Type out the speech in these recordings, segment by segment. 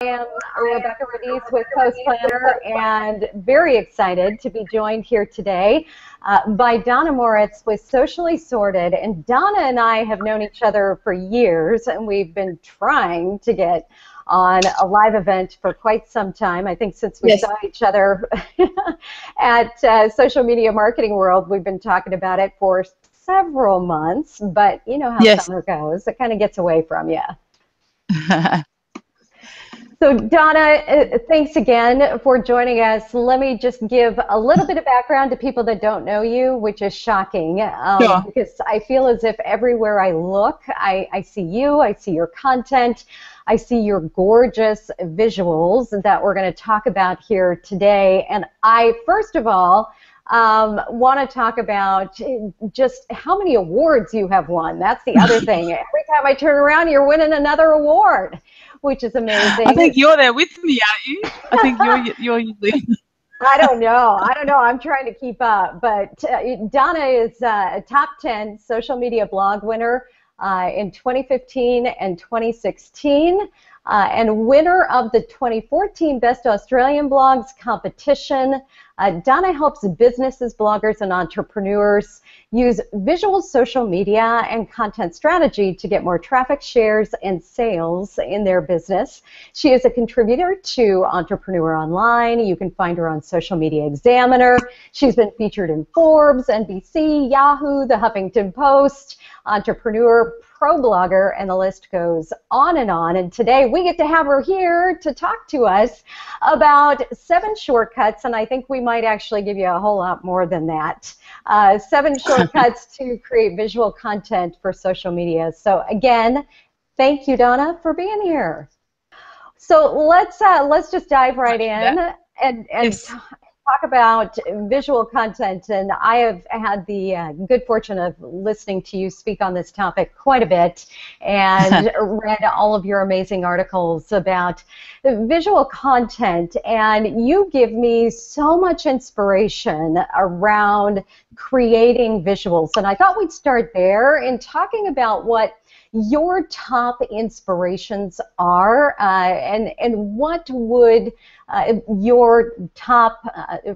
I am Rebecca Radice with Post Planner and very excited to be joined here today by Donna Moritz with Socially Sorted. And Donna and I have known each other for years, and we've been trying to get on a live event for quite some time. I think since we saw each other at Social Media Marketing World, we've been talking about it for several months, but you know how summer goes. It kind of gets away from you. So Donna, thanks again for joining us. Let me just give a little bit of background to people that don't know you, which is shocking, because I feel as if everywhere I look, I see you, I see your content, I see your gorgeous visuals that we're going to talk about here today. And I, first of all, want to talk about just how many awards you have won. That's the other thing. Every time I turn around, you're winning another award, which is amazing. I think you're there with me, aren't you? I think you're usually. I don't know. I'm trying to keep up. But Donna is a top 10 social media blog winner in 2015 and 2016. And winner of the 2014 Best Australian Blogs competition. Donna helps businesses, bloggers, and entrepreneurs use visual social media and content strategy to get more traffic, shares, and sales in their business. She is a contributor to Entrepreneur Online. You can find her on Social Media Examiner. She's been featured in Forbes, NBC, Yahoo, The Huffington Post, Entrepreneur, Pro Blogger, and the list goes on and on. And today we get to have her here to talk to us about 7 shortcuts, and I think we might actually give you a whole lot more than that. 7 shortcuts to create visual content for social media. So again, thank you, Donna, for being here. So let's just dive right in and talk about visual content. And I have had the good fortune of listening to you speak on this topic quite a bit and read all of your amazing articles about visual content. And you give me so much inspiration around creating visuals. And I thought we'd start there in talking about what your top inspirations are and what would your top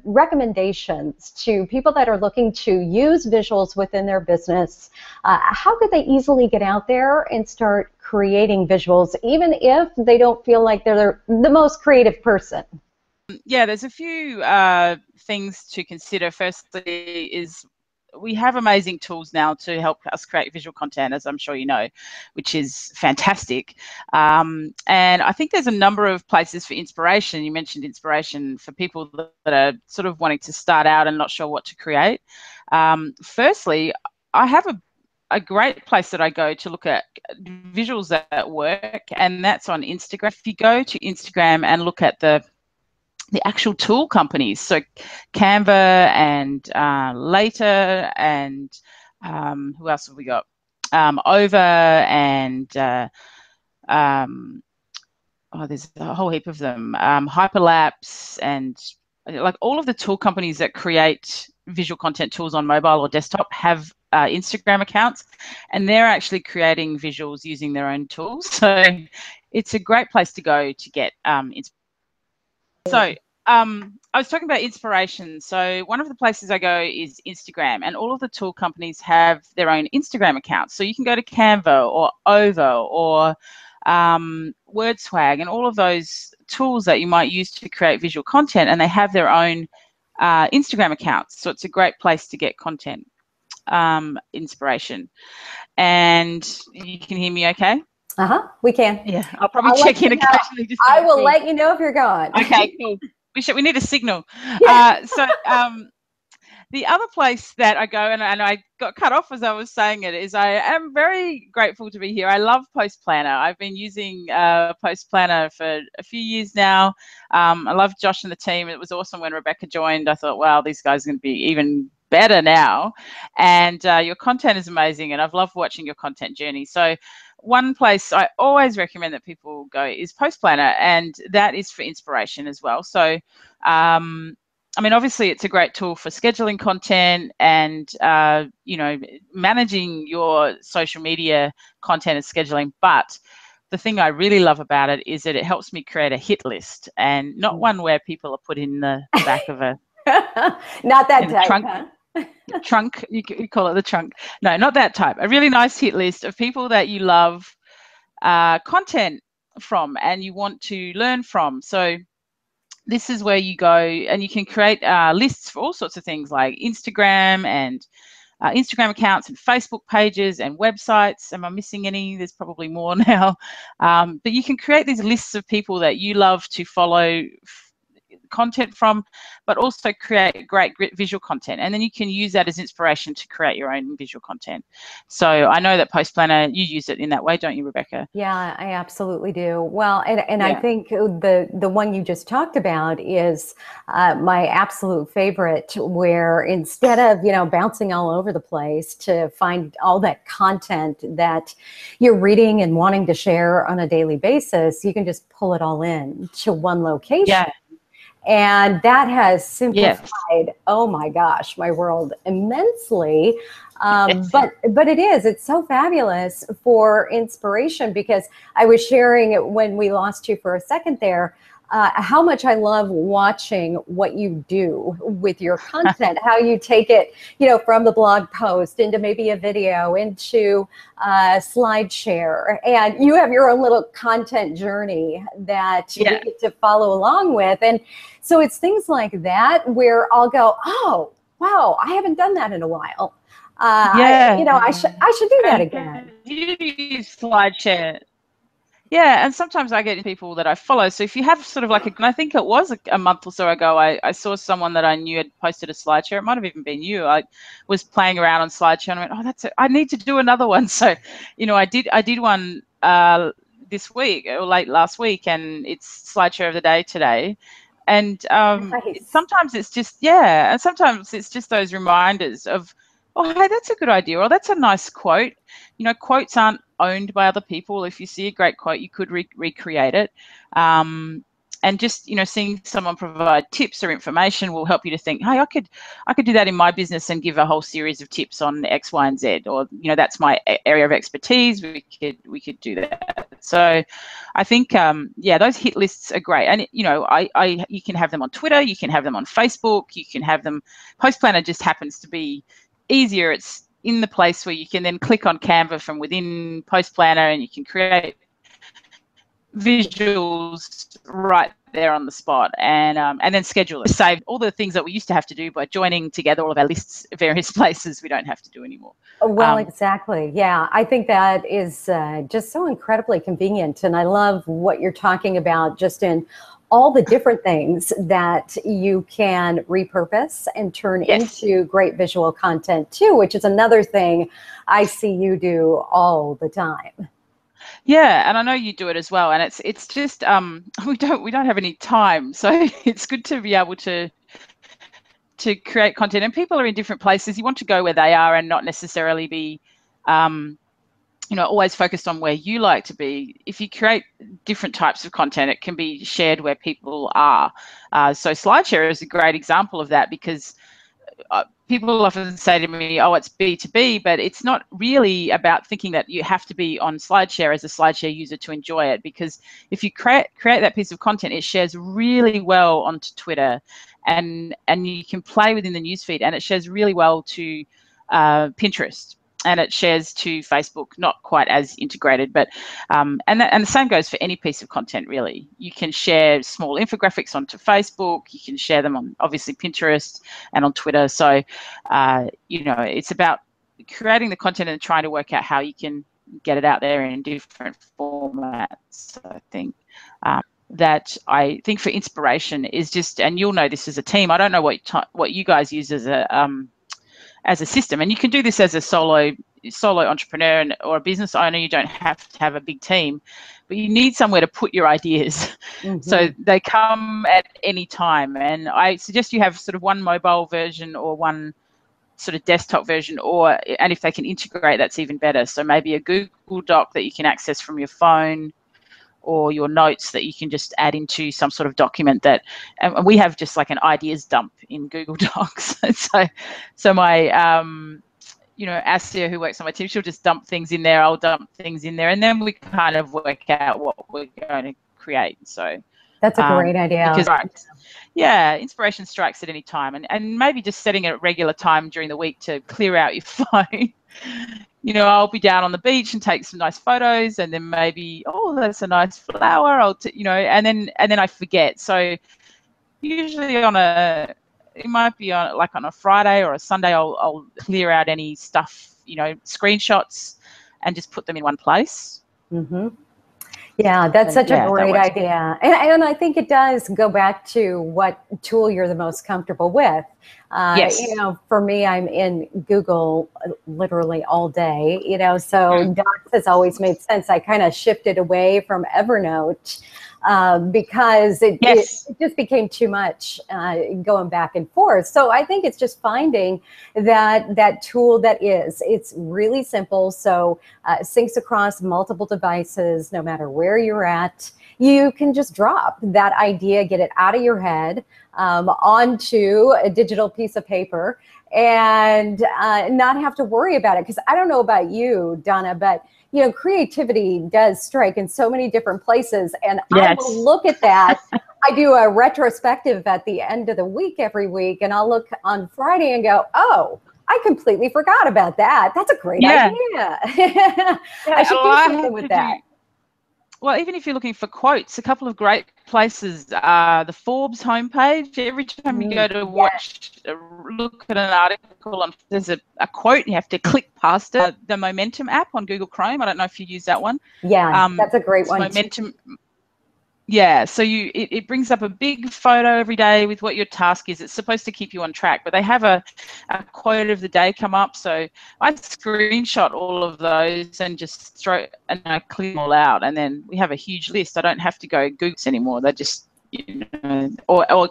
recommendations to people that are looking to use visuals within their business. How could they easily get out there and start creating visuals, even if they don't feel like they're the most creative person? Yeah, there's a few things to consider. Firstly is we have amazing tools now to help us create visual content, as I'm sure you know, which is fantastic. And I think there's a number of places for inspiration. You mentioned inspiration for people that are sort of wanting to start out and not sure what to create. Firstly, I have a great place that I go to look at visuals that work, and that's on Instagram. If you go to Instagram and look at the actual tool companies, so Canva and Later and who else have we got? Over and there's a whole heap of them. Hyperlapse and like all of the tool companies that create visual content tools on mobile or desktop have Instagram accounts, and they're actually creating visuals using their own tools. So it's a great place to go to get inspiration. So I was talking about inspiration. So one of the places I go is Instagram, and all of the tool companies have their own Instagram accounts. So you can go to Canva or Over or WordSwag and all of those tools that you might use to create visual content, and they have their own Instagram accounts. So it's a great place to get content inspiration. And you can hear me okay? We can. Yeah, I'll probably check in occasionally. I will let you know if you're gone. Okay, cool. We need a signal. So the other place that I go, and I got cut off as I was saying it, is I am very grateful to be here. I love Post Planner. I've been using Post Planner for a few years now. I love Josh and the team. It was awesome when Rebecca joined. I thought, wow, these guys are going to be even better now. And your content is amazing, and I've loved watching your content journey. So one place I always recommend that people go is Post Planner, and that is for inspiration as well. So, I mean, obviously it's a great tool for scheduling content and, you know, managing your social media content and scheduling, but the thing I really love about it is that it helps me create a hit list, and not one where people are put in the back of a not that type, trunk. huh? Trunk, you call it the trunk. No, not that type. A really nice hit list of people that you love content from and you want to learn from. So this is where you go and you can create lists for all sorts of things like Instagram and Instagram accounts and Facebook pages and websites. Am I missing any? There's probably more now. But you can create these lists of people that you love to follow content from, but also create great visual content, and then you can use that as inspiration to create your own visual content. So I know that Post Planner, you use it in that way, don't you, Rebecca? Yeah, I absolutely do. Well, and yeah. I think the one you just talked about is my absolute favorite, where instead of, you know, bouncing all over the place to find all that content that you're reading and wanting to share on a daily basis, you can just pull it all in to one location. Yeah. And that has simplified, oh my gosh, my world immensely. But it's so fabulous for inspiration, because I was sharing when we lost you for a second there, how much I love watching what you do with your content, how you take it, you know, from the blog post into maybe a video, into SlideShare, and you have your own little content journey that we get to follow along with. And so it's things like that where I'll go, oh, wow, I haven't done that in a while. I should do that again. You use SlideShare. Yeah, and sometimes I get people that I follow. So if you have sort of like and I think it was a month or so ago, I saw someone that I knew had posted a SlideShare. It might have even been you. I was playing around on SlideShare and I went, oh, that's it. I need to do another one. So, you know, I did one this week or late last week, and it's SlideShare of the day today. And nice. Sometimes it's just, and sometimes it's just those reminders of, oh, hey, that's a good idea, or that's a nice quote. You know, quotes aren't owned by other people. If you see a great quote, you could recreate it. And just, you know, seeing someone provide tips or information will help you to think, hey, I could do that in my business and give a whole series of tips on X, Y, and Z, or, you know, that's my area of expertise. We could do that. So I think, those hit lists are great. And, you know, you can have them on Twitter, you can have them on Facebook, you can have them. Post Planner just happens to be easier. It's in the place where you can then click on Canva from within Post Planner and you can create visuals right there on the spot, and then schedule it. Save all the things that we used to have to do by joining together all of our lists at various places. We don't have to do anymore. Well, exactly. Yeah, I think that is just so incredibly convenient, and I love what you're talking about, just in all the different things that you can repurpose and turn into great visual content too, which is another thing I see you do all the time. Yeah, and I know you do it as well, and it's just we don't have any time, so it's good to be able to create content. And people are in different places. You want to go where they are and not necessarily be you know, always focused on where you like to be. If you create different types of content, it can be shared where people are. So SlideShare is a great example of that, because people often say to me, oh, it's B2B, but it's not really about thinking that you have to be on SlideShare as a SlideShare user to enjoy it, because if you create that piece of content, it shares really well onto Twitter, and you can play within the newsfeed, and it shares really well to Pinterest, and it shares to Facebook, not quite as integrated, but and the same goes for any piece of content, really. You can share small infographics onto Facebook, you can share them on, obviously, Pinterest and on Twitter. So, you know, it's about creating the content and trying to work out how you can get it out there in different formats. I think that for inspiration is just, and you'll know this as a team, I don't know what you guys use as a system, and you can do this as a solo entrepreneur or a business owner. You don't have to have a big team, but you need somewhere to put your ideas. So they come at any time, and I suggest you have sort of one mobile version or one sort of desktop version, and if they can integrate, that's even better. So maybe a Google Doc that you can access from your phone, or your notes that you can just add into some sort of document that, and we have just like an ideas dump in Google Docs. So my, Asia, who works on my team, she'll just dump things in there. I'll dump things in there, and then we kind of work out what we're going to create. So that's a great idea. Because, yeah, inspiration strikes at any time, and maybe just setting a regular time during the week to clear out your phone. I'll be down on the beach and take some nice photos, and then maybe, oh, that's a nice flower. And then I forget. So usually it might be on a Friday or a Sunday, I'll clear out any stuff, screenshots, and just put them in one place. Mm-hmm. Yeah, that's such a great idea. And I think it does go back to what tool you're the most comfortable with. Yes. For me, I'm in Google literally all day, so Docs has always made sense. I kind of shifted away from Evernote because it just became too much going back and forth. So I think it's just finding that tool it's really simple. So syncs across multiple devices, no matter where you're at. You can just drop that idea, get it out of your head onto a digital piece of paper, and not have to worry about it. Because I don't know about you, Donna, but creativity does strike in so many different places. And I will look at that. I do a retrospective at the end of the week every week, and I'll look on Friday and go, oh, I completely forgot about that. That's a great idea. I should do something with that. Well, even if you're looking for quotes, a couple of great places are the Forbes homepage. Every time you go to look at an article, there's a quote, you have to click past it. The Momentum app on Google Chrome, I don't know if you use that one. Yeah, that's a great one. Momentum. Yeah, so it brings up a big photo every day with what your task is. It's supposed to keep you on track, but they have a quote of the day come up. So I screenshot all of those and just I clear them all out, and then we have a huge list. I don't have to go Google anymore. They just or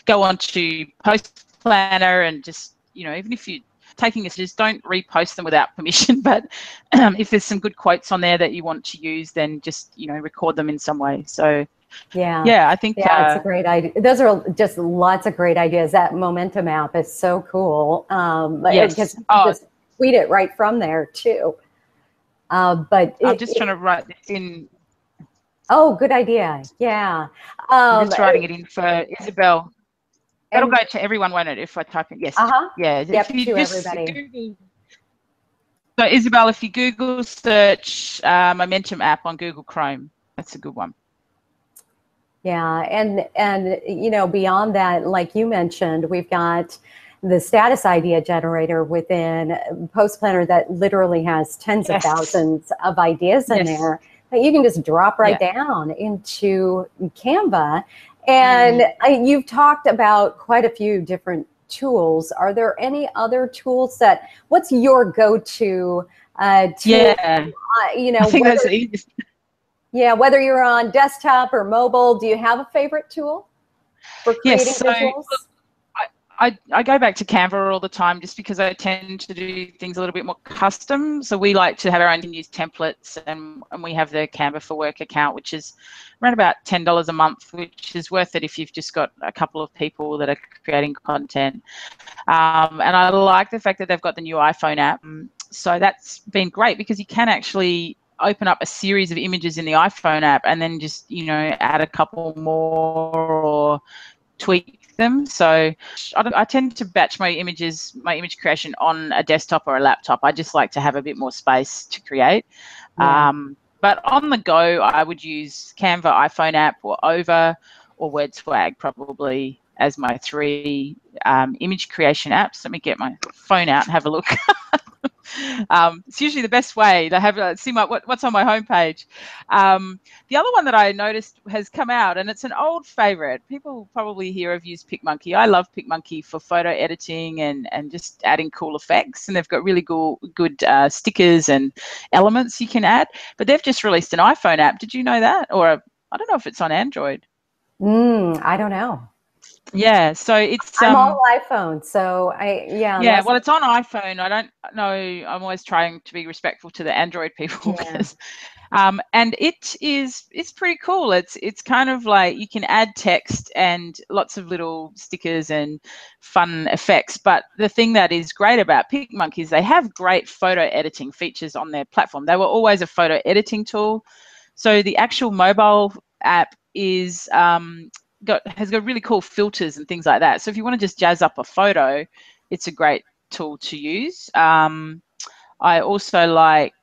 go on to Post Planner and just even if you taking this, just don't repost them without permission. But if there's some good quotes on there that you want to use, then just record them in some way. So I think it's a great idea. Those are just lots of great ideas. That Momentum app is so cool. Just tweet it right from there too. But I'm just trying to write this in. Oh, good idea. Yeah. I'm just writing it in for Isabel. That'll go to everyone, won't it, if I type in? Yes. Yeah. Yep, to everybody. So, Isabel, if you Google search Momentum app on Google Chrome, that's a good one. Yeah, and beyond that, like you mentioned, we've got the status idea generator within Post Planner that literally has tens of thousands of ideas in there that you can just drop right down into Canva. And you've talked about quite a few different tools. Are there any other tools what's your go-to tool? I think that's the easiest. Yeah, whether you're on desktop or mobile, do you have a favorite tool for creating visuals? I go back to Canva all the time just because I tend to do things a little bit more custom. So we like to have our own use templates, and we have the Canva for Work account, which is around about $10 a month, which is worth it if you've just got a couple of people that are creating content. And I like the fact that they've got the new iPhone app. So that's been great because you can actually open up a series of images in the iPhone app and then just, add a couple more or tweak them. So I tend to batch my image creation on a desktop or a laptop. I just like to have a bit more space to create. But on the go, I would use Canva, iPhone app, or Over, or WordSwag probably as my three image creation apps. Let me get my phone out and have a look. It's usually the best way to have see what's on my homepage. The other one that I noticed has come out, and it's an old favorite. People probably here have used PicMonkey. I love PicMonkey for photo editing and just adding cool effects, and they've got really good stickers and elements you can add. But they've just released an iPhone app. Did you know that? Or I don't know if it's on Android. I don't know. Yeah, so it's I'm all iPhone, so well, it's on iPhone. I don't know. I'm always trying to be respectful to the Android people because And it's pretty cool. It's kind of like you can add text and lots of little stickers and fun effects. But the thing that is great about PicMonkey is they have great photo editing features on their platform. They were always a photo editing tool. So the actual mobile app is has got really cool filters and things like that. So if you want to just jazz up a photo, it's a great tool to use. I also like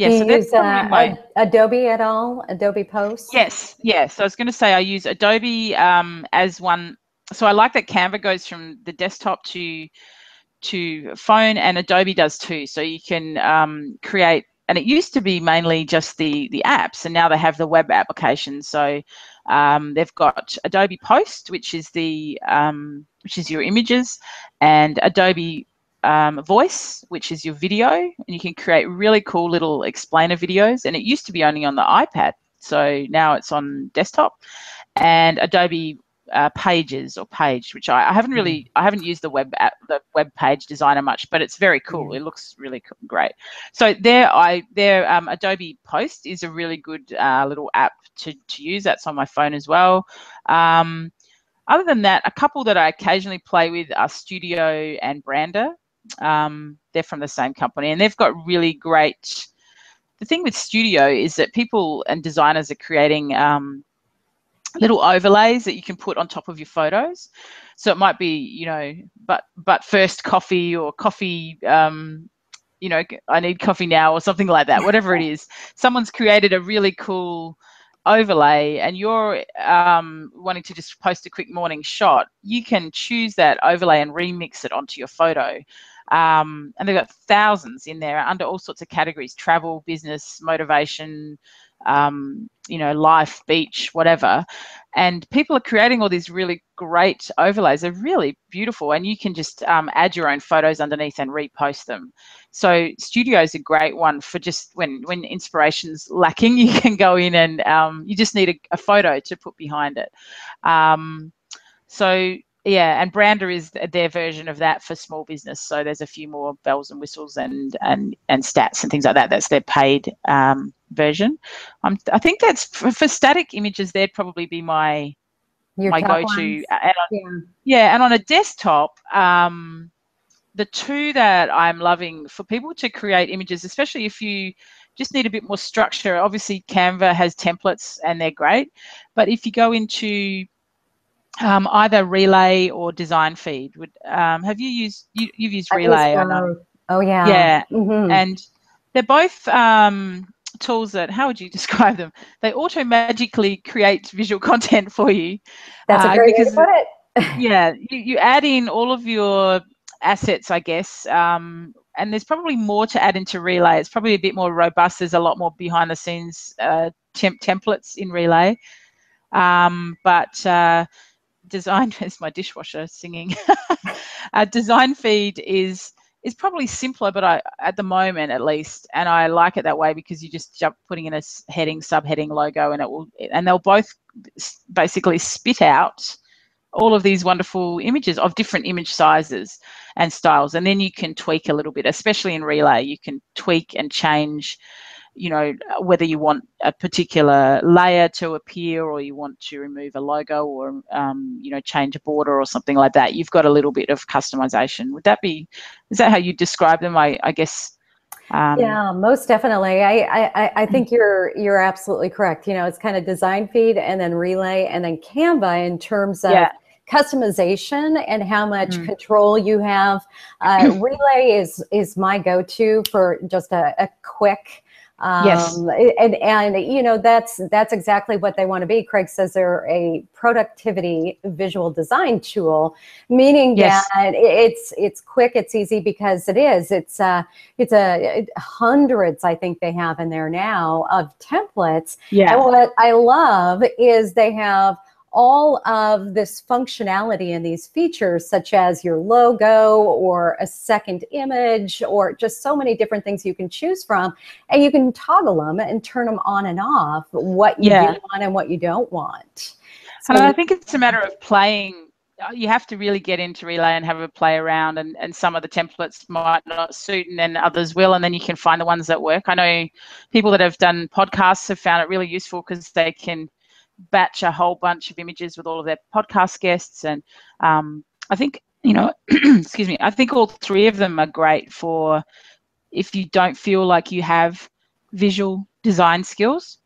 Do so you that's use probably my Adobe at all? Adobe Post? yes. So I was going to say I use Adobe as one. So I like that Canva goes from the desktop to phone, and Adobe does too. So you can create, and it used to be mainly just the apps, and now they have the web application. So they've got Adobe Post, which is which is your images, and Adobe Voice, which is your video, and you can create really cool little explainer videos. And it used to be only on the iPad, so now it's on desktop. And Adobe Pages or Page, which I haven't really, I haven't used the web page designer much, but it's very cool. It looks really great. So Adobe Post is a really good little app to use. That's on my phone as well. Other than that, a couple that I occasionally play with are Studio and Brander. They're from the same company, and they've got really great. The thing with Studio is that people and designers are creating little overlays that you can put on top of your photos. So it might be, but first coffee, or coffee, I need coffee now, or something like that. Whatever it is, someone's created a really cool overlay, and you're wanting to just post a quick morning shot. You can choose that overlay and remix it onto your photo. And they've got thousands in there under all sorts of categories: travel, business, motivation, life, beach, whatever. And people are creating all these really great overlays. They're really beautiful, and you can just add your own photos underneath and repost them. So Studio is a great one for just when inspiration's lacking. You can go in and you just need a photo to put behind it. So yeah, and Brander is their version of that for small business. So there's a few more bells and whistles and stats and things like that. That's their paid version. I think that's for static images. They'd probably be my go-to. And on a desktop, the two that I'm loving for people to create images, especially if you just need a bit more structure. Obviously, Canva has templates and they're great, but if you go into either Relay or Design Feed, have you used? You've used Relay, I know. Oh yeah. Yeah, and they're both tools that, how would you describe them? They auto magically create visual content for you. That's a great way to put it. Yeah, you add in all of your assets, I guess, and there's probably more to add into Relay. It's probably a bit more robust. There's a lot more behind the scenes templates in Relay, but Design is my dishwasher singing. Design Feed is probably simpler, but at the moment at least, and I like it that way because you just putting in a heading, subheading, logo, and they'll both basically spit out all of these wonderful images of different image sizes and styles, and then you can tweak a little bit, especially in Relay. You can tweak and change, whether you want a particular layer to appear, or you want to remove a logo, or change a border or something like that. You've got a little bit of customization. Is that how you describe them? I guess. Yeah, most definitely. I think you're absolutely correct. It's kind of Design Feed, and then Relay, and then Canva in terms of customization and how much control you have. Relay is my go-to for just a quick. And that's exactly what they want to be. Craig says they're a productivity visual design tool, meaning that it's quick, it's easy, because it's hundreds, I think they have in there now, of templates. And what I love is they have all of this functionality and these features, such as your logo or a second image, or just so many different things you can choose from, and you can toggle them and turn them on and off, what you do want and what you don't want. And I think it's a matter of playing you have to really get into Relay and have a play around, and some of the templates might not suit and then others will, and then you can find the ones that work. I know people that have done podcasts have found it really useful because they can batch a whole bunch of images with all of their podcast guests, and I think, excuse me, I think all three of them are great for if you don't feel like you have visual design skills.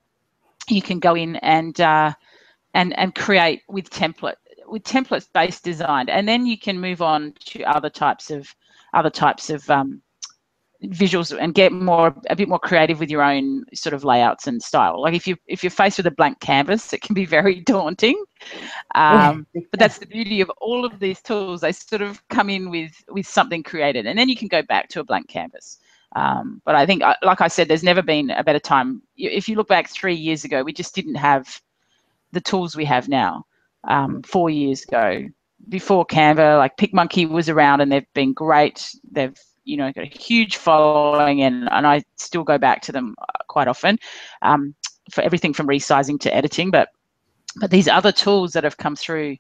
You can go in and create with templates based design, and then you can move on to other types of visuals and get a bit more creative with your own sort of layouts and style. Like if you're faced with a blank canvas, it can be very daunting. But that's the beauty of all of these tools. They sort of come in with something created, and then you can go back to a blank canvas. But I think, like I said, there's never been a better time. If you look back 3 years ago, we just didn't have the tools we have now. 4 years ago, before Canva, like PicMonkey was around, and they've been great. They've got a huge following, and I still go back to them quite often for everything from resizing to editing. But these other tools that have come through,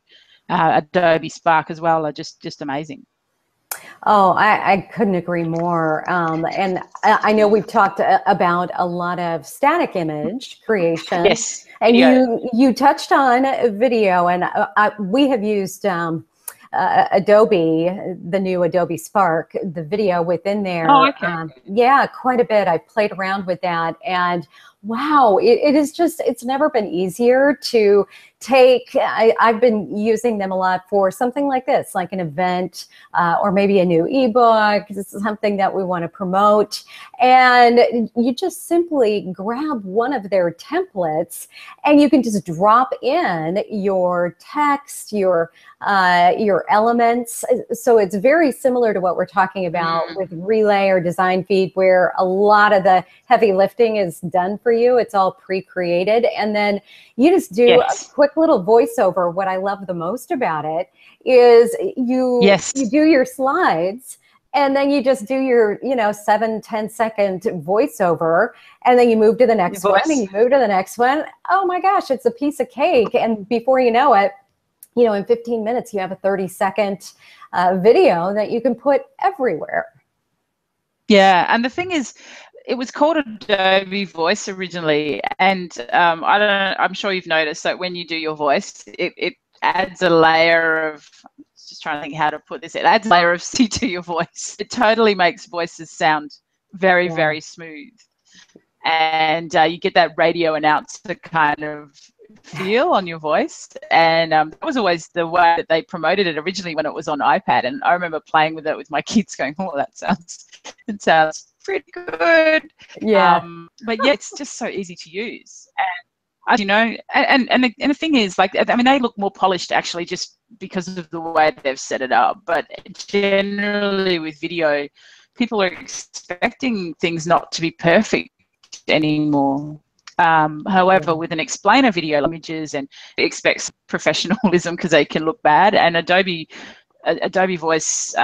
Adobe Spark as well, are just amazing. Oh, I couldn't agree more. And I know we've talked about a lot of static image creation. Yes. And you touched on video, and we have used Adobe, the new Adobe Spark, the video within there. Oh, okay. Yeah, quite a bit. I played around with that, and wow, it is just, it's never been easier to take. I've been using them a lot for something like this, like an event or maybe a new ebook. This is something that we want to promote. And you just simply grab one of their templates and you can just drop in your text, your elements. So it's very similar to what we're talking about with Relay or Design Feed, where a lot of the heavy lifting is done for you. It's all pre-created. And then you just do a quick little voiceover. What I love the most about it is you do your slides, and then you just do your 7-10 second voiceover, and then you move to the next one, and you move to the next one. Oh my gosh, it's a piece of cake. And before you know it, in 15 minutes, you have a 30-second video that you can put everywhere. Yeah, and the thing is, it was called Adobe Voice originally, and I'm sure you've noticed that when you do your voice, it adds a layer of, just trying to think how to put this, it adds a layer of C to your voice. It totally makes voices sound very, very smooth, and you get that radio announcer kind of feel on your voice. And that was always the way that they promoted it originally when it was on iPad, and I remember playing with it with my kids going, oh, it sounds pretty good. But yeah, it's just so easy to use. And and the thing is, like, I mean, they look more polished actually just because of the way they've set it up. But generally with video, people are expecting things not to be perfect anymore. However, with an explainer video, images, and it expects professionalism because they can look bad. And Adobe Voice,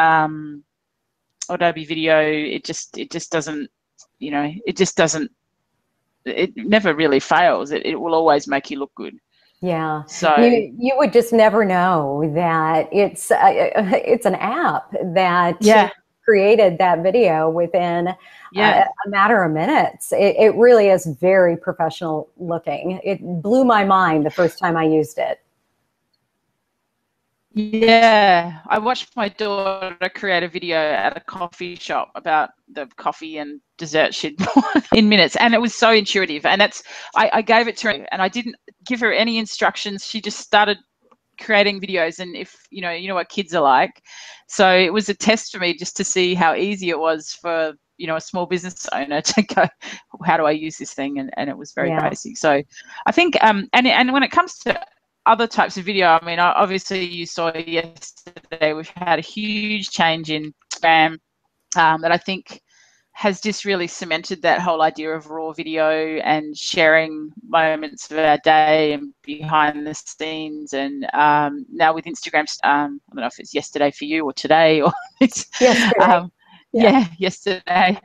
Adobe Video, it just doesn't, it never really fails. It will always make you look good. Yeah. So you would just never know that it's an app that created that video within a matter of minutes. It really is very professional looking. It blew my mind the first time I used it. Yeah, I watched my daughter create a video at a coffee shop about the coffee and dessert she'd bought in minutes, and it was so intuitive. And I gave it to her, and I didn't give her any instructions. She just started creating videos, and if you know what kids are like. So it was a test for me just to see how easy it was for a small business owner to go, how do I use this thing? And it was very basic. So I think and when it comes to other types of video, I mean, obviously you saw yesterday we've had a huge change in spam that I think has just really cemented that whole idea of raw video and sharing moments of our day and behind the scenes. And now with Instagram, I don't know if it's yesterday for you or today, or it's yesterday. Yesterday.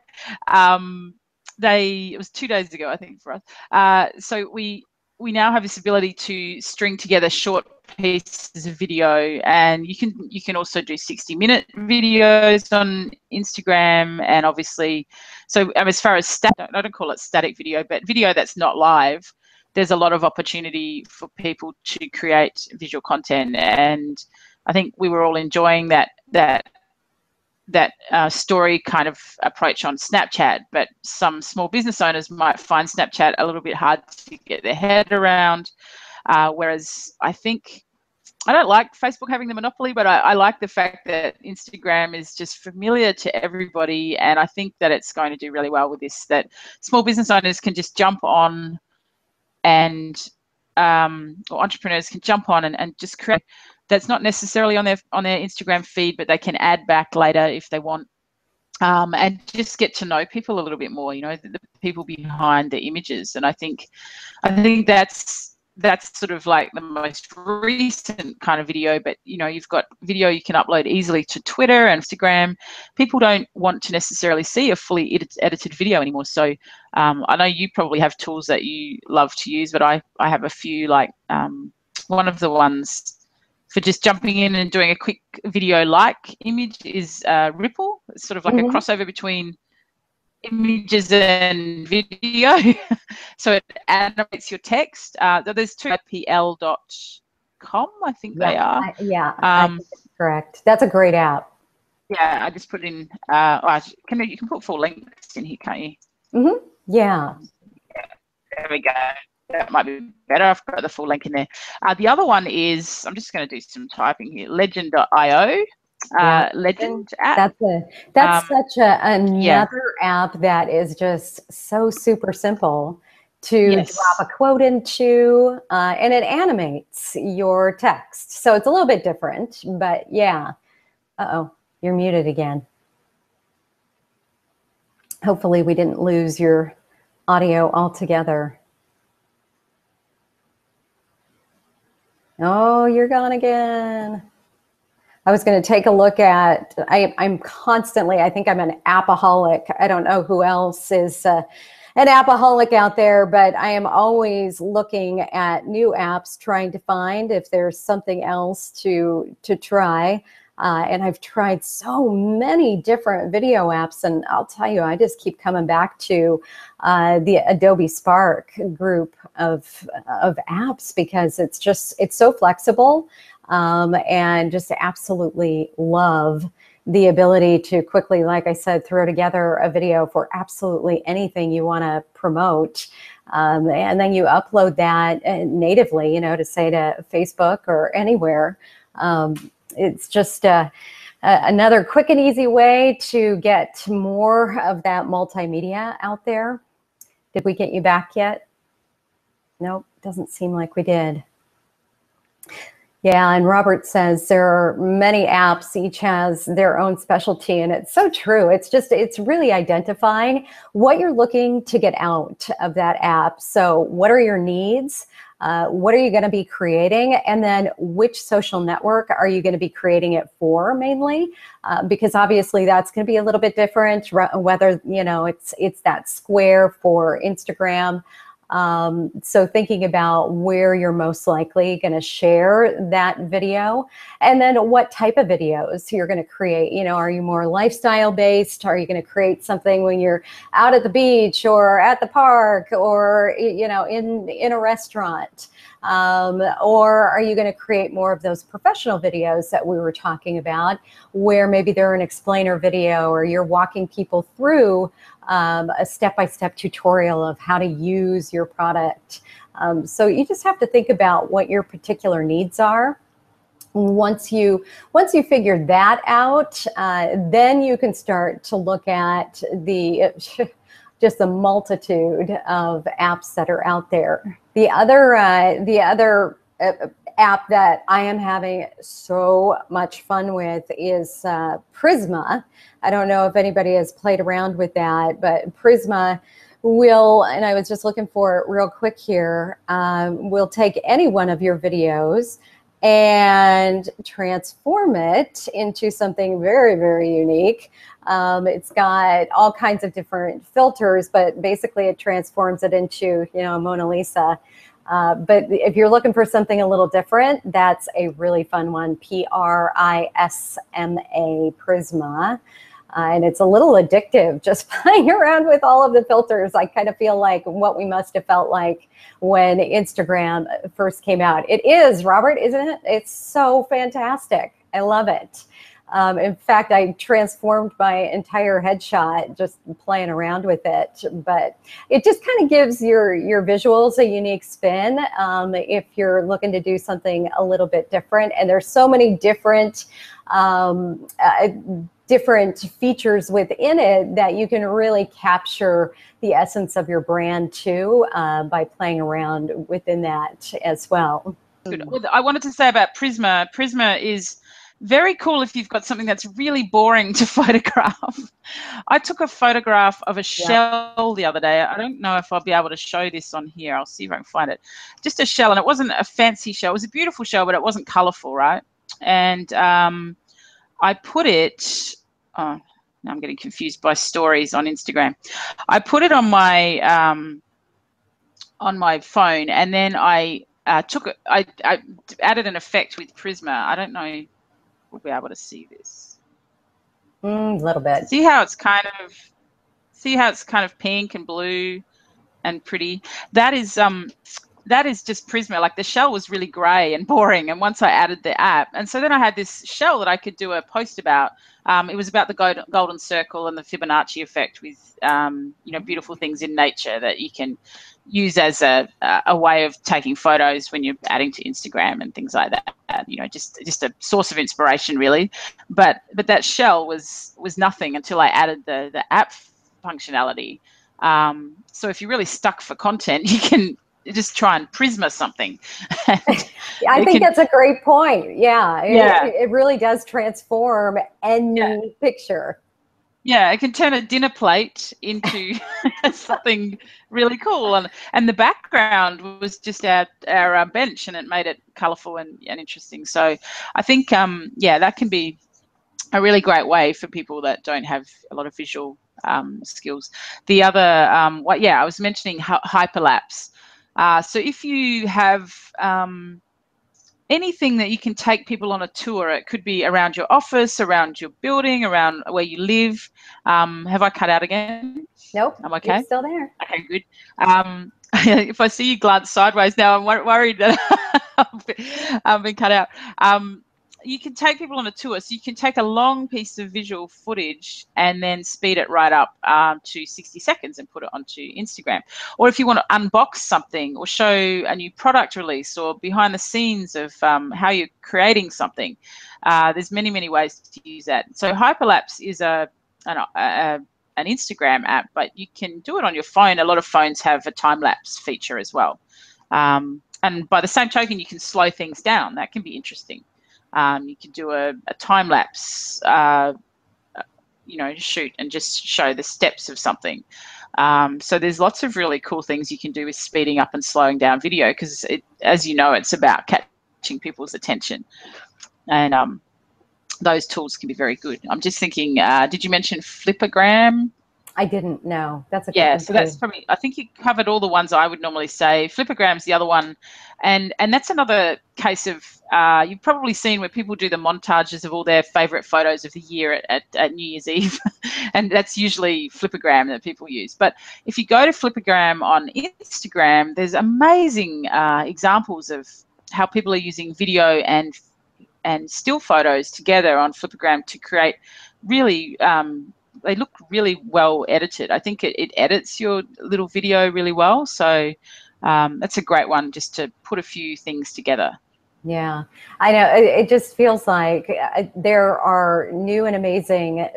It was 2 days ago, I think, for us. So we we now have this ability to string together short pieces of video, and you can also do 60-minute videos on Instagram, and obviously, so as far as I don't call it static video, but video that's not live, there's a lot of opportunity for people to create visual content, and I think we were all enjoying that story kind of approach on Snapchat, but some small business owners might find Snapchat a little bit hard to get their head around. Whereas I think, I don't like Facebook having the monopoly, but I like the fact that Instagram is just familiar to everybody, and I think that it's going to do really well with this, that small business owners can just jump on and or entrepreneurs can jump on and just create. That's not necessarily on their Instagram feed, but they can add back later if they want, and just get to know people a little bit more. You know, the people behind the images, and I think that's sort of like the most recent kind of video. But you know, you've got video you can upload easily to Twitter and Instagram. People don't want to necessarily see a fully edited video anymore. So I know you probably have tools that you love to use, but I have a few, like one of the ones for just jumping in and doing a quick video-like image is Ripple. It's sort of like a crossover between images and video. So it animates your text. There's two, pl.com, I think they are. I think that's correct. That's a great app. Yeah, I just put in, you can put full links in here, can't you? Yeah. There we go. That might be better. I've got the full link in there. The other one is, I'm just going to do some typing here, legend.io. Legend app. That's such another app that is just so super simple to drop a quote into, and it animates your text. So it's a little bit different, but yeah. Uh-oh, you're muted again. Hopefully we didn't lose your audio altogether. Oh, you're gone again. I was going to take a look at, I'm constantly, I think I'm an appaholic. I don't know who else is an appaholic out there, but I am always looking at new apps, trying to find if there's something else to try. And I've tried so many different video apps, and I'll tell you, I just keep coming back to the Adobe Spark group of apps, because it's so flexible, and just absolutely love the ability to quickly, like I said, throw together a video for absolutely anything you want to promote. And then you upload that natively, you know, to say to Facebook or anywhere. It's just another quick and easy way to get more of that multimedia out there. Did we get you back yet? Nope, doesn't seem like we did. Yeah, and Robert says there are many apps, each has their own specialty, and it's so true. It's really identifying what you're looking to get out of that app. So what are your needs? What are you going to be creating? And then which social network are you going to be creating it for mainly? Because obviously that's going to be a little bit different, whether, you know, it's that Square for Instagram. So thinking about where you're most likely going to share that video, and then what type of videos you're going to create. You know, are you more lifestyle based? Are you going to create something when you're out at the beach or at the park, or, you know, in a restaurant? Or are you going to create more of those professional videos that we were talking about, where maybe they're an explainer video, or you're walking people through a step-by-step tutorial of how to use your product. So you just have to think about what your particular needs are. Once you figure that out, then you can start to look at just the multitude of apps that are out there. The other app that I am having so much fun with is Prisma. I don't know if anybody has played around with that, but Prisma will, and I was just looking for it real quick here, will take any one of your videos and transform it into something very, very unique. It's got all kinds of different filters, but basically it transforms it into, you know, Mona Lisa. But if you're looking for something a little different, that's a really fun one, Prisma, Prisma. And it's a little addictive just playing around with all of the filters. I kind of feel like what we must have felt like when Instagram first came out. It is, Robert, isn't it? It's so fantastic. I love it. In fact, I transformed my entire headshot just playing around with it. But it just kind of gives your visuals a unique spin if you're looking to do something a little bit different. And there's so many different different features within it that you can really capture the essence of your brand too by playing around within that as well. Good. I wanted to say about Prisma. Prisma is very cool if you've got something that's really boring to photograph. I took a photograph of a shell the other day. I don't know if I'll be able to show this on here. I'll see if I can find it. Just a shell, and it wasn't a fancy shell. It was a beautiful shell, but it wasn't colorful, right? And I put it, oh, now I'm getting confused by stories on Instagram. I put it on my phone, and then I took it. I added an effect with Prisma. I don't know if we'll be able to see this. A little bit. See how it's kind of pink and blue and pretty. That is just Prisma. Like the shell was really grey and boring, and once I added the app, and so then I had this shell that I could do a post about. It was about the golden circle and the Fibonacci effect with beautiful things in nature that you can use as a way of taking photos when you're adding to Instagram and things like that. Just a source of inspiration, really. But that shell was nothing until I added the app functionality. So if you're really stuck for content, you can just try and Prisma something. I think that's a great point. Yeah, it really does transform any picture. Yeah, it can turn a dinner plate into something really cool, and the background was just our bench, and it made it colourful and interesting. So I think that can be a really great way for people that don't have a lot of visual skills. The other I was mentioning hyperlapse. So if you have anything that you can take people on a tour, it could be around your office, around your building, around where you live. Have I cut out again? Nope. I'm okay. You're still there. Okay, good. If I see you glance sideways now, I'm worried that I've been cut out. You can take people on a tour. So you can take a long piece of visual footage and then speed it right up to 60 seconds and put it onto Instagram. Or if you want to unbox something or show a new product release or behind the scenes of how you're creating something, there's many ways to use that. So Hyperlapse is an Instagram app, but you can do it on your phone. A lot of phones have a time-lapse feature as well. And by the same token, you can slow things down. That can be interesting. You could do a time lapse, shoot and just show the steps of something. So there's lots of really cool things you can do with speeding up and slowing down video because, as you know, it's about catching people's attention. And those tools can be very good. I'm just thinking, did you mention Flipagram? I didn't know. That's a good one so that's probably, I think you covered all the ones I would normally say. Flipagram's the other one. And that's another case of, you've probably seen where people do the montages of all their favorite photos of the year at New Year's Eve. And that's usually Flipagram that people use. But if you go to Flipagram on Instagram, there's amazing examples of how people are using video and still photos together on Flipagram to create really, they look really well edited. I think it edits your little video really well. So that's a great one just to put a few things together. Yeah, I know. It just feels like there are new and amazing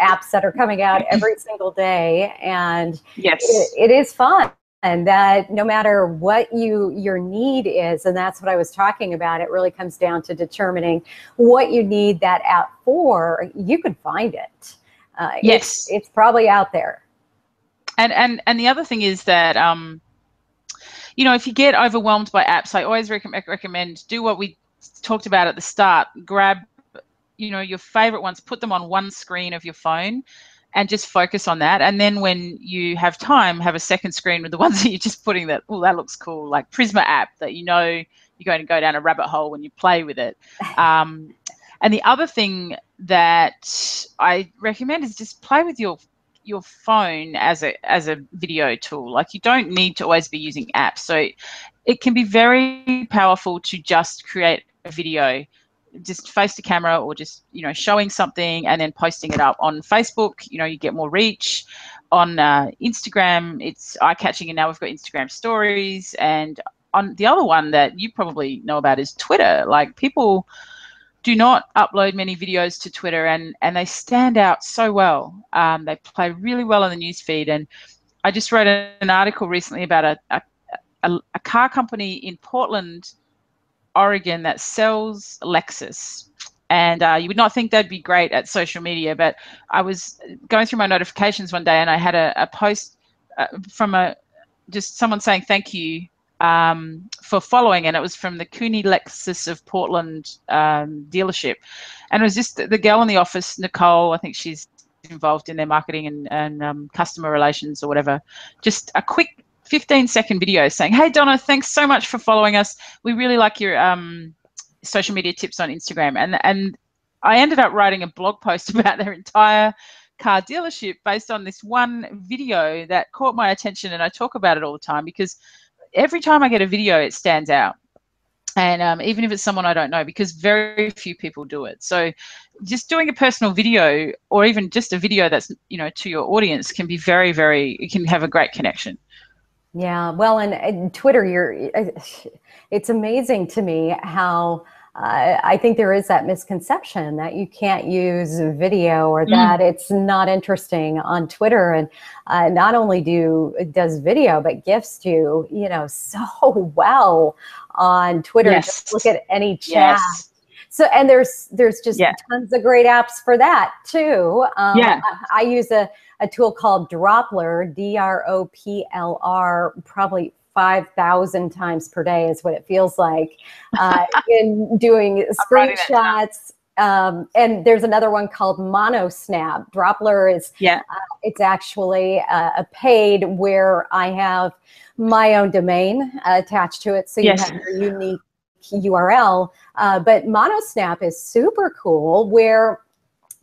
apps that are coming out every single day. And yes, it is fun. And that no matter what your need is, and that's what I was talking about, it really comes down to determining what you need that app for. You can find it. Yes, it's probably out there. And the other thing is that if you get overwhelmed by apps, I always recommend do what we talked about at the start. Grab your favorite ones, put them on one screen of your phone, and just focus on that. And then when you have time, have a second screen with the ones that you're just putting that, oh, that looks cool, like Prisma app that you know you're going to go down a rabbit hole when you play with it. And the other thing that I recommend is just play with your phone as a video tool. Like, you don't need to always be using apps. So it can be very powerful to just create a video, just face the camera, or just, you know, showing something and then posting it up on Facebook. You know, you get more reach. On Instagram, it's eye-catching, and now we've got Instagram stories. And on the other one that you probably know about is Twitter. Like, people do not upload many videos to Twitter, and they stand out so well. They play really well in the newsfeed. And I just wrote an article recently about a car company in Portland, Oregon, that sells Lexus. And you would not think they'd be great at social media, but I was going through my notifications one day, and I had a post from just someone saying thank you for following, and it was from the Cooney Lexus of Portland dealership. And it was just the girl in the office, Nicole, I think she's involved in their marketing and customer relations or whatever, just a quick 15-second video saying, "Hey Donna, thanks so much for following us. We really like your social media tips on Instagram." And I ended up writing a blog post about their entire car dealership based on this one video that caught my attention, and I talk about it all the time because every time I get a video, it stands out. And even if it's someone I don't know, because very few people do it. So just doing a personal video, or even just a video that's, you know, to your audience, can be very, it can have a great connection. Yeah, well, and Twitter, it's amazing to me how I think there is that misconception that you can't use video, or that it's not interesting on Twitter. And not only does video, but GIFs do, you know, so well on Twitter. Yes. Just look at any chat. Yes. So, and there's just tons of great apps for that too. I use a tool called Droplr, DROPLR, probably 5,000 times per day is what it feels like, in doing screenshots. And there's another one called Monosnap. Droplr is, it's actually a paid, where I have my own domain attached to it. So you have your unique URL. But Monosnap is super cool, where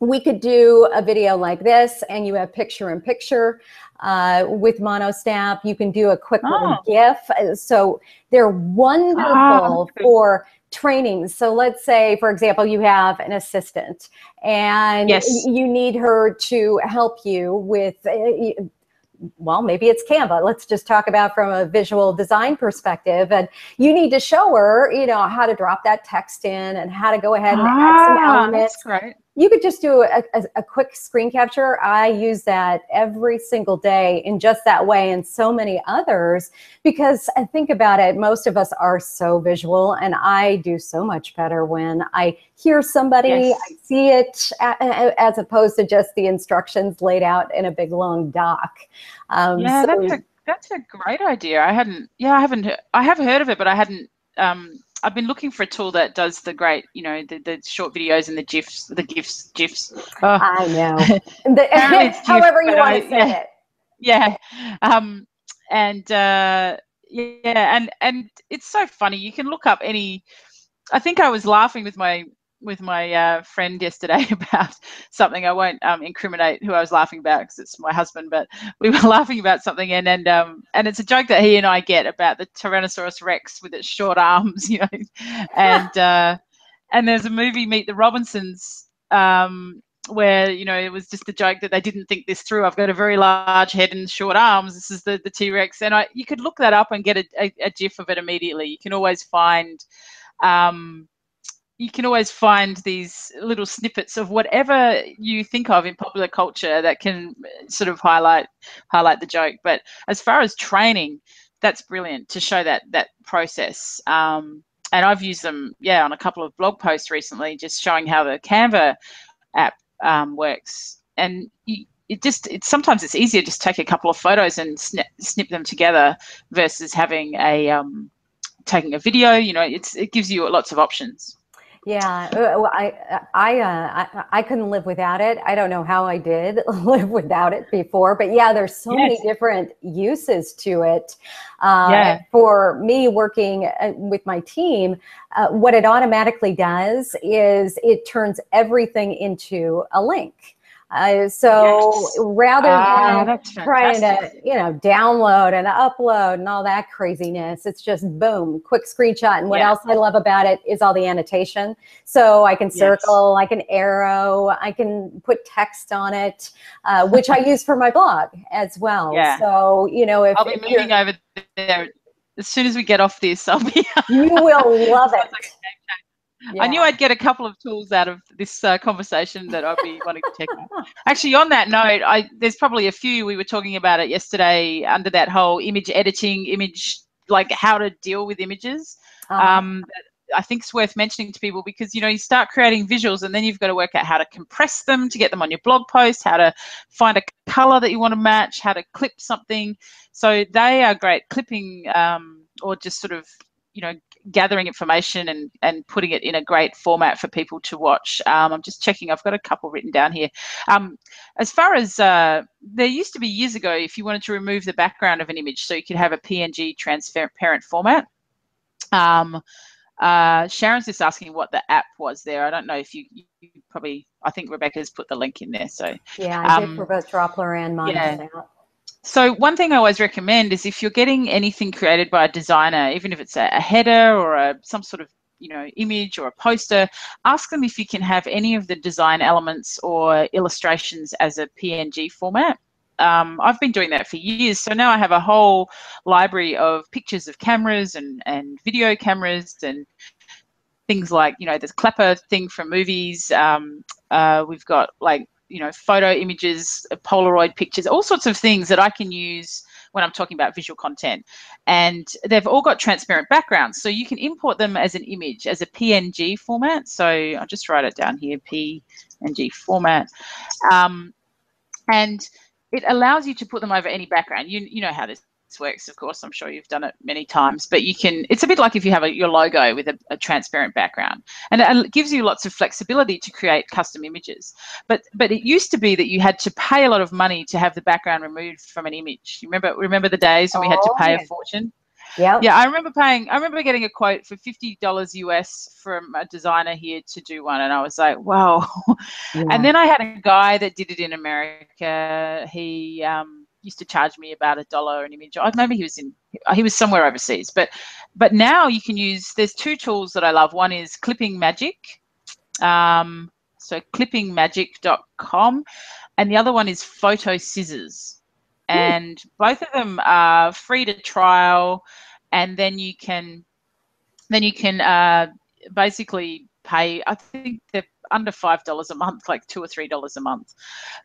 we could do a video like this, and you have picture-in-picture with Monosnap. You can do a quick little GIF. So they're wonderful for training. So let's say, for example, you have an assistant, and you need her to help you with, well, maybe it's Canva. Let's just talk about from a visual design perspective. And you need to show her, you know, how to drop that text in, and how to go ahead and add some elements. That's great. You could just do a quick screen capture. I use that every single day in just that way, and so many others, because I think about it, most of us are so visual, and I do so much better when I hear somebody, I see it, as opposed to just the instructions laid out in a big long doc. That's a great idea. I have heard of it, but I hadn't. I've been looking for a tool that does the great, you know, the short videos and the GIFs. Oh. I know. However you want to say it. Yeah. And it's so funny. You can look up any. I think I was laughing with my friend yesterday about something. I won't incriminate who I was laughing about, because it's my husband, but we were laughing about something, and it's a joke that he and I get about the Tyrannosaurus Rex with its short arms, you know. And there's a movie, Meet the Robinsons, where, you know, it was just a joke that they didn't think this through. I've got a very large head and short arms. This is the T-Rex. And you could look that up and get a GIF of it immediately. You can always find these little snippets of whatever you think of in popular culture that can sort of highlight the joke. But as far as training, that's brilliant to show that process. And I've used them, on a couple of blog posts recently, just showing how the Canva app works. And sometimes it's easier just take a couple of photos and snip them together versus having taking a video. You know, it gives you lots of options. Yeah, I couldn't live without it. I don't know how I did live without it before, but yeah, there's so many Yes. different uses to it. Yeah. For me, working with my team, what it automatically does is it turns everything into a link. So Yes. rather than That's trying fantastic. to, download and upload and all that craziness, it's just boom, quick screenshot. And what Yeah. else I love about it is all the annotation. So I can Yes. circle, I can arrow, I can put text on it, which I use for my blog as well. Yeah. So, I'll be if you're, moving over there as soon as we get off this. I'll be. you will love This sounds like it. I knew Yeah. I'd get a couple of tools out of this conversation that I'd be wanting to check out. Actually, on that note, there's probably a few. We were talking about it yesterday under that whole image editing, like how to deal with images. Uh-huh. I think it's worth mentioning to people because you start creating visuals and then you've got to work out how to compress them to get them on your blog post, how to find a color that you want to match, how to clip something. So they are great clipping or just sort of gathering information and putting it in a great format for people to watch. I'm just checking. I've got a couple written down here. As far as there used to be years ago, if you wanted to remove the background of an image, so you could have a PNG transparent format. Sharon's just asking what the app was there. I don't know if you probably, I think Rebecca's put the link in there. So Yeah, I did for both Droplr and yeah. Monosat. So one thing I always recommend is if you're getting anything created by a designer, even if it's a header or some sort of image or a poster, ask them if you can have any of the design elements or illustrations as a PNG format. I've been doing that for years. So now I have a whole library of pictures of cameras and video cameras and things like, there's clapper thing from movies. We've got like, photo images, Polaroid pictures, all sorts of things that I can use when I'm talking about visual content. And they've all got transparent backgrounds. So you can import them as an image, as a PNG format. So I'll just write it down here, PNG format. And it allows you to put them over any background. You know how this works, of course. I'm sure you've done it many times, but it's a bit like if you have your logo with a transparent background, and it gives you lots of flexibility to create custom images. But it used to be that you had to pay a lot of money to have the background removed from an image. You remember the days when we had to Oh, pay a yeah. fortune? Yep. Yeah, I remember getting a quote for $50 US from a designer here to do one, and I was like, wow. Yeah. And then I had a guy that did it in America. He used to charge me about $1 an image. Maybe he was somewhere overseas. But now you can use. There's two tools that I love. One is Clipping Magic, so clippingmagic.com, and the other one is Photo Scissors. And both of them are free to trial, and then you can basically pay. I think they're under $5 a month, like $2 or $3 a month.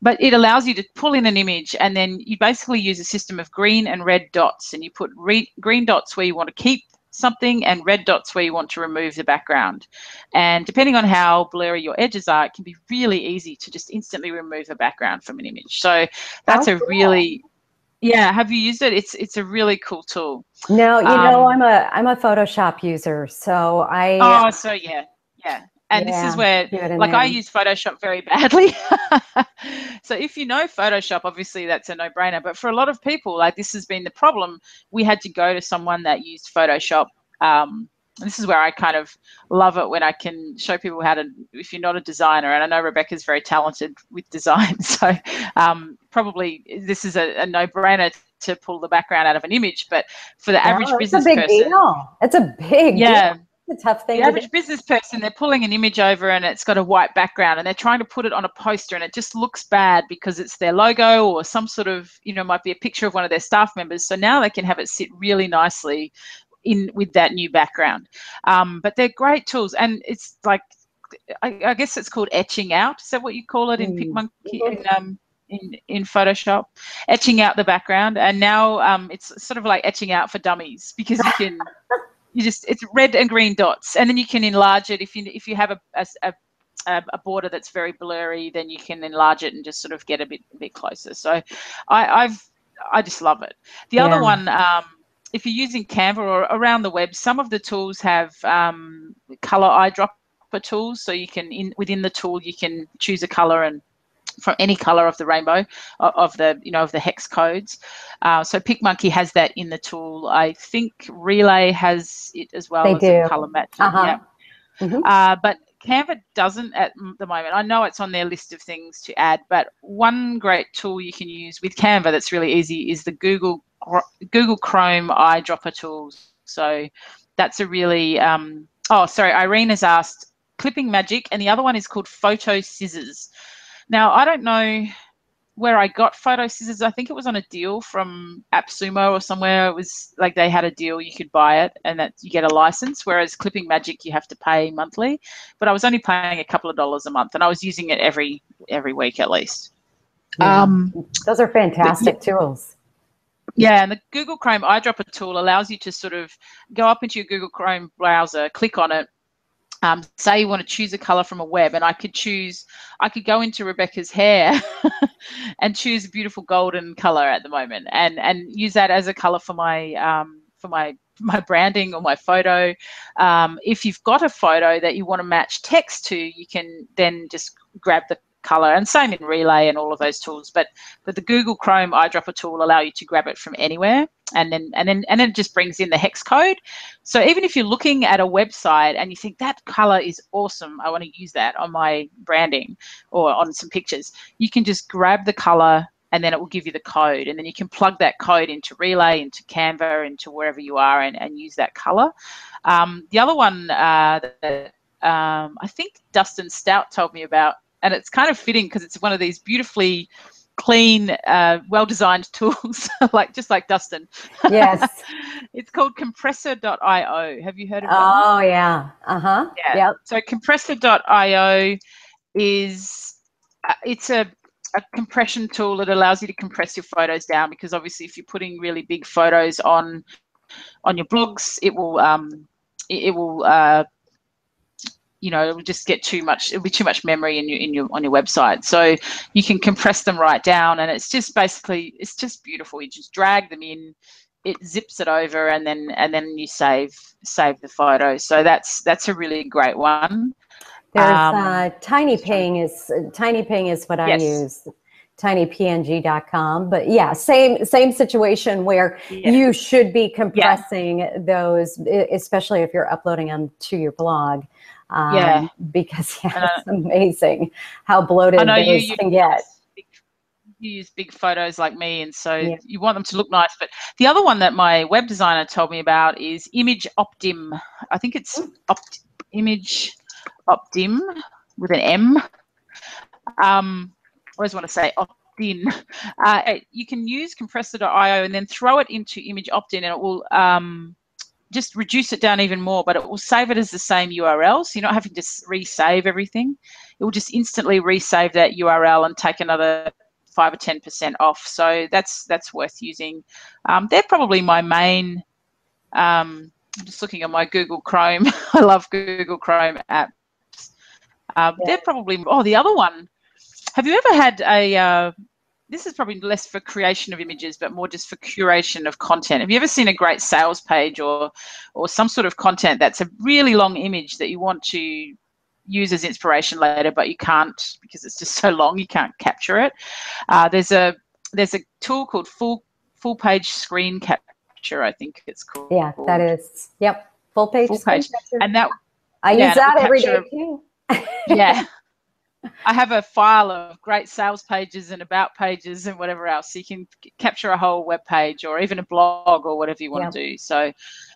But it allows you to pull in an image, and then you basically use a system of green and red dots, and you put green dots where you want to keep something and red dots where you want to remove the background. And depending on how blurry your edges are, it can be really easy to just instantly remove a background from an image. So that's How a cool. really, yeah, have you used it? It's a really cool tool. No, I'm a Photoshop user, so So yeah. And this is yeah, where, give it in like, I there. use Photoshop very badly. So if you know Photoshop, obviously that's a no-brainer. But for a lot of people, like, this has been the problem. We had to go to someone that used Photoshop. This is where I kind of love it, when I can show people how to, if you're not a designer, and I know Rebecca's very talented with design, so probably this is a no-brainer to pull the background out of an image. But for the average It's a business big person, deal. It's a big deal. yeah, It's a tough thing the to do. average business person, they're pulling an image over and it's got a white background, and they're trying to put it on a poster, and it just looks bad because it's their logo or some sort of, might be a picture of one of their staff members. So now they can have it sit really nicely in with that new background. But they're great tools, and it's like, I guess it's called etching out. Is that what you call it in PicMonkey, in Photoshop? Etching out the background. And now it's sort of like etching out for dummies, because it's red and green dots, and then you can enlarge it. If you have a border that's very blurry, then you can enlarge it and just sort of get a bit closer. So I just love it. The other one, if you're using Canva or around the web, some of the tools have color eyedropper eyedropper tools. So you can, within the tool, you can choose a color and from any color of the rainbow of the hex codes. So PicMonkey has that in the tool. I think Relay has it as well as a color match. Yeah. But Canva doesn't at the moment. I know it's on their list of things to add, but one great tool you can use with Canva that's really easy is the Google Chrome eyedropper tools. So that's a really Irene has asked Clipping Magic, and the other one is called Photo Scissors. Now, I don't know where I got Photo Scissors. I think it was on a deal from AppSumo or somewhere. It was like they had a deal, you could buy it and that you get a license, whereas Clipping Magic you have to pay monthly. But I was only paying a couple of dollars a month, and I was using it every week at least. Yeah. Those are fantastic tools. Yeah, and the Google Chrome eyedropper tool allows you to sort of go up into your Google Chrome browser, click on it, say you want to choose a color from a web, and I could go into Rebecca's hair and choose a beautiful golden color at the moment, and use that as a color for my branding or my photo. If you've got a photo that you want to match text to, you can then just grab the color, and same in Relay and all of those tools. But the Google Chrome eyedropper tool will allow you to grab it from anywhere, and then it just brings in the hex code. So even if you're looking at a website and you think that color is awesome, I want to use that on my branding or on some pictures, you can just grab the color and then it will give you the code, and then you can plug that code into Relay, into Canva, into wherever you are, and use that color. The other one that I think Dustin Stout told me about, and it's kind of fitting because it's one of these beautifully clean, well-designed tools, just like Dustin. Yes. It's called Compressor.io. Have you heard of that? Oh, yeah. Uh-huh. Yeah. Yep. So Compressor.io is it's a compression tool that allows you to compress your photos down, because obviously if you're putting really big photos on your blogs, it will it will just get too much. It'll be too much memory on your website. So you can compress them right down, and it's just beautiful. You just drag them in, it zips it over, and then you save the photo. So that's a really great one. There's TinyPing is what I use. tinypng.com. But yeah, same situation where you should be compressing those, especially if you're uploading them to your blog. Because it's amazing how bloated those can get. You use big photos like me, and so you want them to look nice. But the other one that my web designer told me about is Image Optim. I think it's Image Optim with an M. I always want to say Optin. You can use Compressor.io and then throw it into Image Optin, and it will just reduce it down even more, but it will save it as the same URL, so you're not having to resave everything. It will just instantly resave that URL and take another 5 or 10% off. So that's worth using. They're probably my main. I'm just looking at my Google Chrome. I love Google Chrome apps. They're probably. Oh, the other one. Have you ever had a? This is probably less for creation of images, but more just for curation of content. Have you ever seen a great sales page or some sort of content that's a really long image that you want to use as inspiration later, but you can't because it's just so long, you can't capture it? There's a tool called full page screen capture, I think it's called. Yeah, that is. Yep, full page screen capture. And that I use that every day too. Yeah. I have a file of great sales pages and about pages and whatever else. So you can capture a whole web page or even a blog or whatever you want to do. So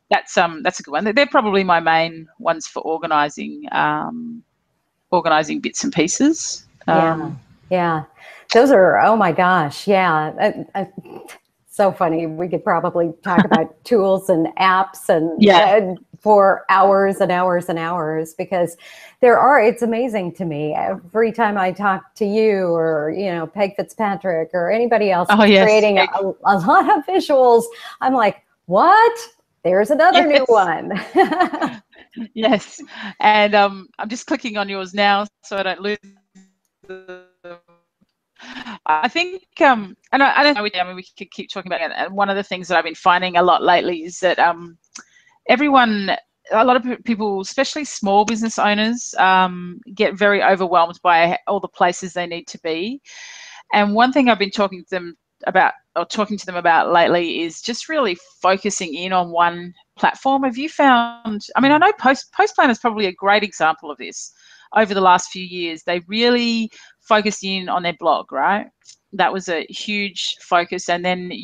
that's a good one. They're probably my main ones for organizing bits and pieces. Yeah. Those are, oh my gosh. Yeah. So funny. We could probably talk about tools and apps and for hours and hours and hours, because it's amazing to me. Every time I talk to you or, Peg Fitzpatrick or anybody else creating a lot of visuals, I'm like, what? There's another new one. Yes. And I'm just clicking on yours now so I don't lose I think, and I don't know, we could keep talking about it. And one of the things that I've been finding a lot lately is that everyone a lot of people, especially small business owners, get very overwhelmed by all the places they need to be. And one thing I've been talking to them about lately is just really focusing in on one platform. Have you found, I mean, I know Postplan is probably a great example of this. Over the last few years, they really focused in on their blog, right? That was a huge focus, and then then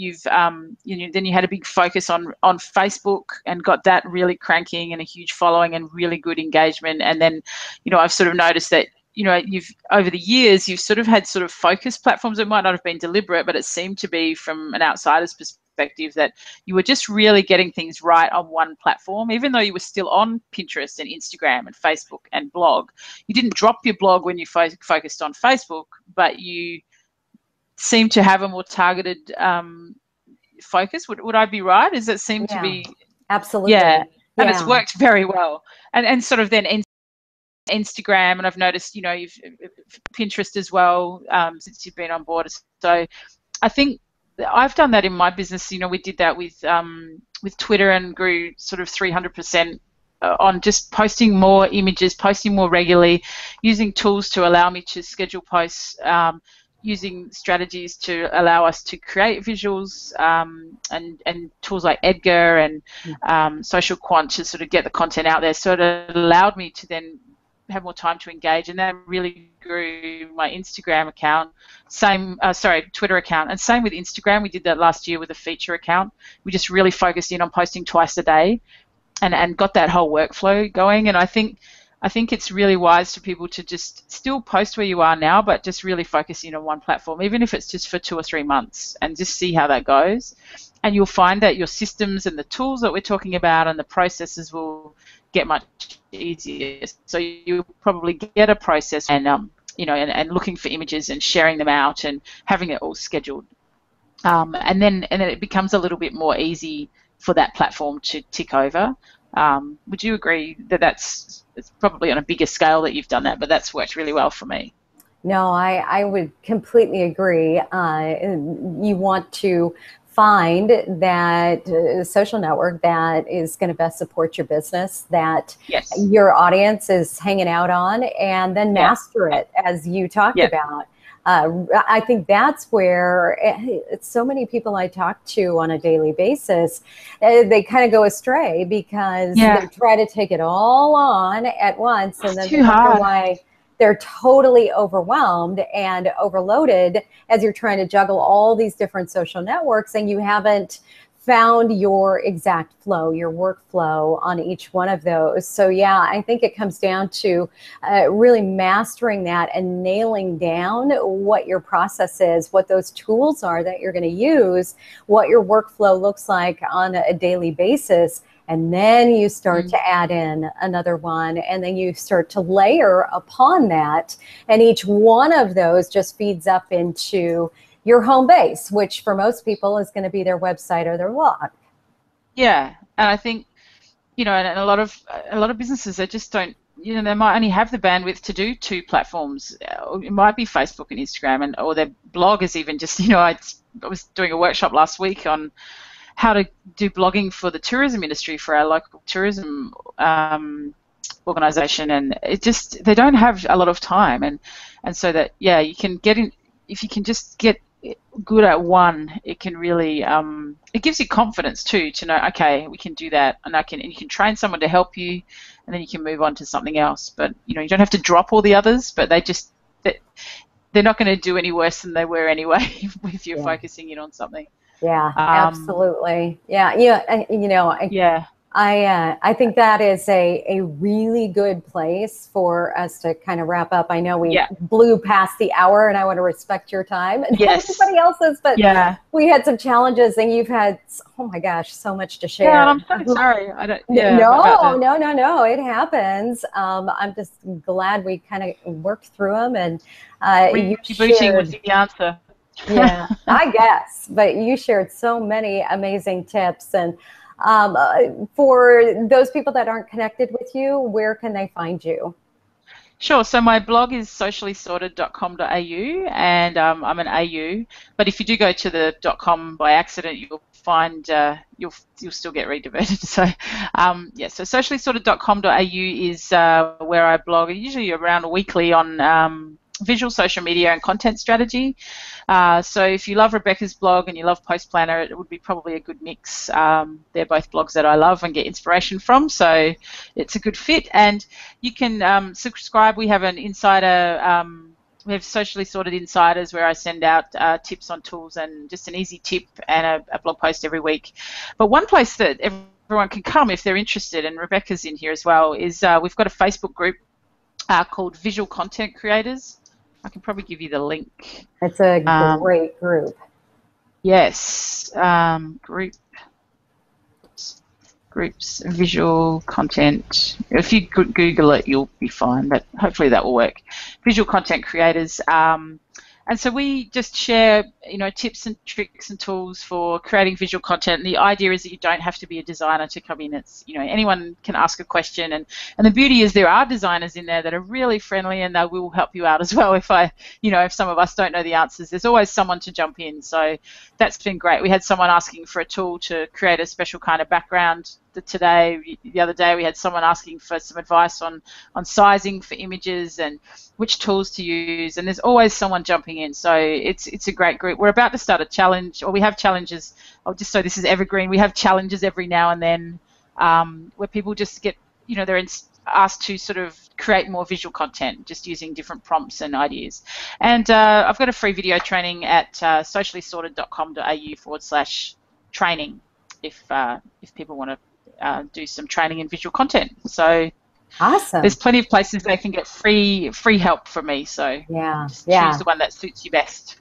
you had a big focus on Facebook and got that really cranking and a huge following and really good engagement. And then, I've sort of noticed that you've over the years you've sort of had sort of focus platforms that might not have been deliberate, but it seemed to be from an outsider's perspective that you were just really getting things right on one platform, even though you were still on Pinterest and Instagram and Facebook and blog. You didn't drop your blog when you focused on Facebook, but you seem to have a more targeted focus. Would I be right? Does it seem to be? Absolutely. Yeah. And it's worked very well. And sort of then Instagram, and I've noticed, you've Pinterest as well, since you've been on board. So I think I've done that in my business. We did that with Twitter and grew sort of 300% on just posting more images, posting more regularly, using tools to allow me to schedule posts, using strategies to allow us to create visuals, and tools like Edgar and Social Quant to sort of get the content out there. So it allowed me to then have more time to engage, and that really grew my Instagram account. Twitter account, and same with Instagram. We did that last year with a feature account. We just really focused in on posting twice a day, and got that whole workflow going. And I think it's really wise for people to just still post where you are now, but just really focus in on one platform, even if it's just for 2 or 3 months, and just see how that goes. And you'll find that your systems and the tools that we're talking about and the processes will get much easier. So you'll probably get a process and and looking for images and sharing them out and having it all scheduled. And then it becomes a little bit more easy for that platform to tick over. Would you agree that it's probably on a bigger scale that you've done that, but that's worked really well for me? No, I would completely agree. You want to find that social network that is going to best support your business, that your audience is hanging out on, and then master it, as you talked about. I think that's where so many people I talk to on a daily basis, they kind of go astray because they try to take it all on at once, and then they wonder why they're totally overwhelmed and overloaded as you're trying to juggle all these different social networks, and you haven't found your exact flow, your workflow on each one of those. So yeah, I think it comes down to really mastering that and nailing down what your process is, what those tools are that you're going to use, what your workflow looks like on a daily basis. And then you start to add in another one, and then you start to layer upon that. And each one of those just feeds up into your home base, which for most people is going to be their website or their blog. Yeah, and I think, and a lot of businesses, they just don't, they might only have the bandwidth to do 2 platforms. It might be Facebook and Instagram, or their blog is even just, I was doing a workshop last week on how to do blogging for the tourism industry for our local tourism organisation, and they don't have a lot of time, and so that you can get in, if you can just get good at one, it can really it gives you confidence too, to know, okay, we can do that, and you can train someone to help you, and then you can move on to something else. But you don't have to drop all the others, but they're not going to do any worse than they were anyway if you're focusing in on something. Yeah, absolutely. I think that is a really good place for us to kind of wrap up. I know we blew past the hour, and I want to respect your time and everybody else's, but we had some challenges, and you've had, oh my gosh, so much to share. Yeah, I'm so sorry. I don't. No, it happens. I'm just glad we kind of worked through them, and rebooting was the answer. Yeah, I guess. But you shared so many amazing tips. And for those people that aren't connected with you, where can they find you? Sure. So my blog is sociallysorted.com.au, and I'm an AU. But if you do go to the .com by accident, you'll find you'll still get rediverted. So yeah. So sociallysorted.com.au is where I blog, usually around weekly on visual social media and content strategy. So if you love Rebecca's blog and you love Post Planner, it would be probably a good mix. They're both blogs that I love and get inspiration from, so it's a good fit. And you can subscribe. We have an insider. We have Socially Sorted Insiders where I send out tips on tools and just an easy tip and a blog post every week. But one place that everyone can come if they're interested, and Rebecca's in here as well, is we've got a Facebook group called Visual Content Creators. I can probably give you the link. It's a great group. Yes, groups, visual content. If you Google it, you'll be fine, but hopefully that will work. Visual content creators. And so we just share, tips and tricks and tools for creating visual content. And the idea is that you don't have to be a designer to come in. It's, anyone can ask a question. And the beauty is there are designers in there that are really friendly, and they will help you out as well. If if some of us don't know the answers, there's always someone to jump in. So that's been great. We had someone asking for a tool to create a special kind of background. The other day we had someone asking for some advice on sizing for images and which tools to use, and there's always someone jumping in. So it's a great group. We're about to start a challenge, or we have challenges. Just so this is evergreen, we have challenges every now and then where people just get, they're asked to sort of create more visual content just using different prompts and ideas. And I've got a free video training at sociallysorted.com.au/training if people want to do some training in visual content. So awesome. There's plenty of places they can get free help from me. So choose the one that suits you best.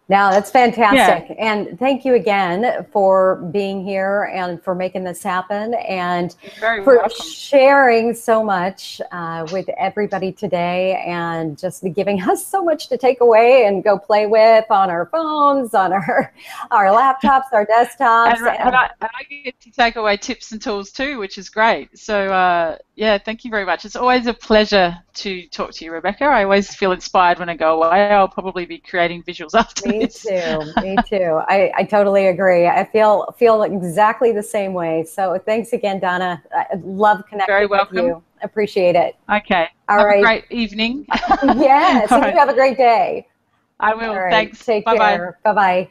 No, that's fantastic. Yeah. And thank you again for being here and for making this happen, and for welcome. Sharing so much with everybody today, and just giving us so much to take away and go play with on our phones, on our laptops, our desktops. And I get to take away tips and tools too, which is great. So yeah, thank you very much. It's always a pleasure to talk to you, Rebecca. I always feel inspired when I go away. I'll probably be creating visuals after Me too. I totally agree. I feel exactly the same way. So thanks again, Donna. I love connecting with you. Appreciate it. Okay. All right. Have a great evening. Yes. And you have a great day. I will. All right. Thanks. Take care. Bye-bye.